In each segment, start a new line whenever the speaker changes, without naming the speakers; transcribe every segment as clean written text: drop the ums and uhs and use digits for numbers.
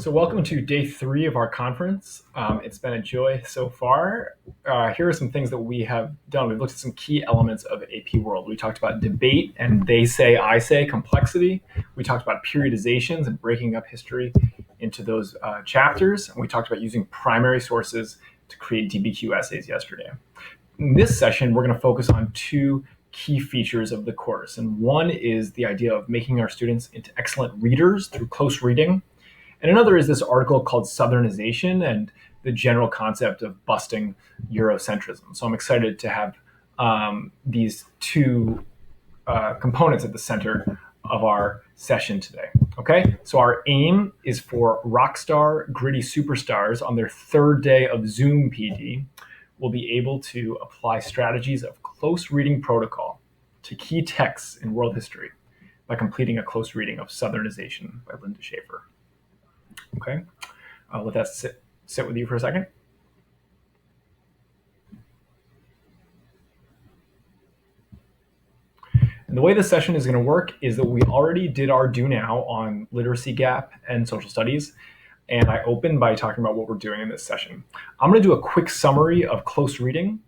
So welcome to day 3 of our conference. It's been a joy so far. Here are some things that we have done. We've looked at some key elements of AP World. We talked about debate and they say, I say complexity. We talked about periodizations and breaking up history into those chapters. And we talked about using primary sources to create DBQ essays yesterday. In this session, we're going to focus on two key features of the course. And one is the idea of making our students into excellent readers through close reading. And another is this article called Southernization and the general concept of busting Eurocentrism. So I'm excited to have these two components at the center of our session today. Okay, so our aim is for rockstar, gritty superstars on their third day of Zoom PD will be able to apply strategies of close reading protocol to key texts in world history by completing a close reading of Southernization by Linda Schaefer. Okay, let that sit with you for a second. And the way this session is going to work is that we already did our do now on literacy gap and social studies. And I opened by talking about what we're doing in this session. I'm going to do a quick summary of close reading,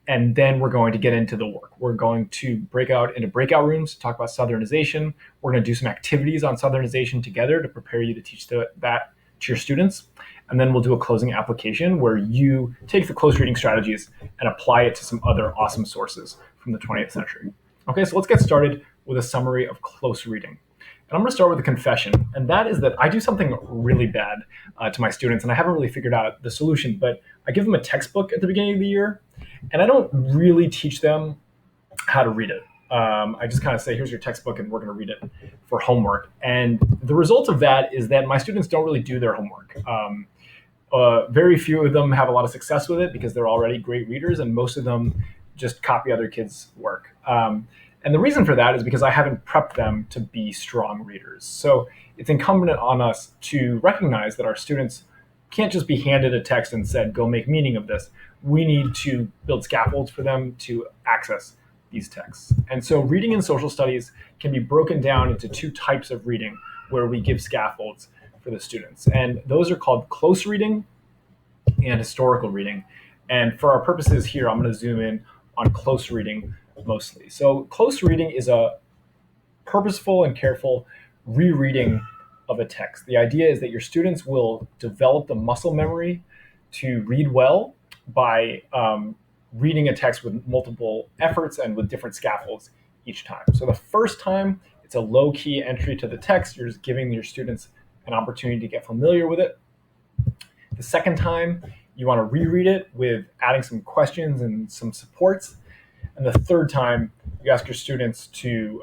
and then we're going to get into the work. We're going to break out into breakout rooms to talk about Southernization. We're going to do some activities on Southernization together to prepare you to teach that to your students. And then we'll do a closing application where you take the close reading strategies and apply it to some other awesome sources from the 20th century. Okay, so let's get started with a summary of close reading. And I'm going to start with a confession, and that is that I do something really bad to my students, and I haven't really figured out the solution, but I give them a textbook at the beginning of the year, and I don't really teach them how to read it. I just kind of say, here's your textbook, and we're going to read it for homework. And the result of that is that my students don't really do their homework. Very few of them have a lot of success with it because they're already great readers, and most of them just copy other kids' work. And the reason for that is because I haven't prepped them to be strong readers. So it's incumbent on us to recognize that our students can't just be handed a text and said, go make meaning of this. We need to build scaffolds for them to access these texts. And so reading in social studies can be broken down into two types of reading where we give scaffolds for the students. And those are called close reading and historical reading. And for our purposes here, I'm going to zoom in on close reading mostly. So close reading is a purposeful and careful rereading of a text. The idea is that your students will develop the muscle memory to read well by reading a text with multiple efforts and with different scaffolds each time. So the first time, it's a low-key entry to the text. You're just giving your students an opportunity to get familiar with it. The second time, you want to reread it with adding some questions and some supports. And the third time, you ask your students to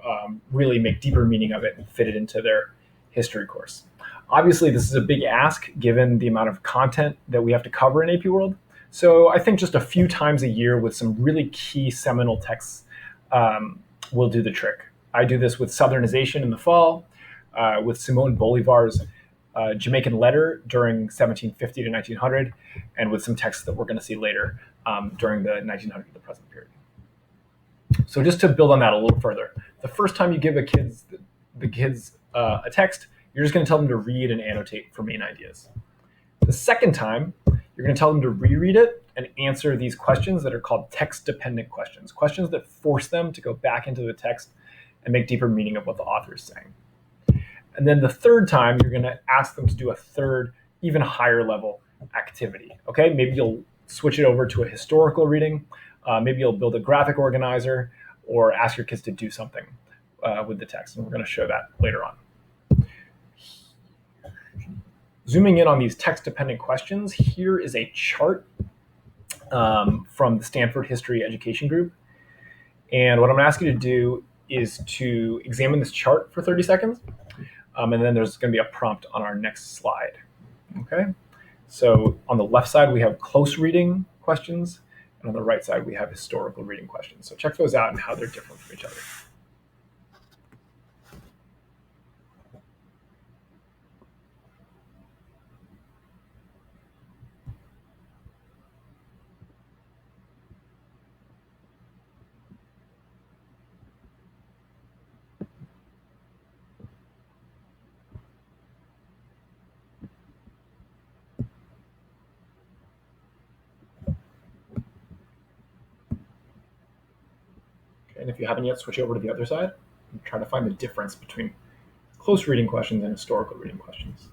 really make deeper meaning of it and fit it into their history course. Obviously, this is a big ask given the amount of content that we have to cover in AP World. So I think just a few times a year with some really key seminal texts will do the trick. I do this with Southernization in the fall, with Simón Bolívar's Jamaican letter during 1750 to 1900, and with some texts that we're going to see later during the 1900 to the present period. So just to build on that a little further, the first time you give the kids a text, you're just going to tell them to read and annotate for main ideas. The second time, you're going to tell them to reread it and answer these questions that are called text-dependent questions, questions that force them to go back into the text and make deeper meaning of what the author is saying. And then the third time, you're going to ask them to do a third, even higher level activity. Okay, maybe you'll switch it over to a historical reading. Maybe you'll build a graphic organizer or ask your kids to do something with the text. And we're going to show that later on. Zooming in on these text-dependent questions, here is a chart from the Stanford History Education Group. And what I'm going to ask you to do is to examine this chart for 30 seconds. And then there's going to be a prompt on our next slide. Okay. So on the left side, we have close reading questions. And on the right side, we have historical reading questions. So check those out and how they're different from each other. And if you haven't yet, switch over to the other side and try to find the difference between close reading questions and historical reading questions.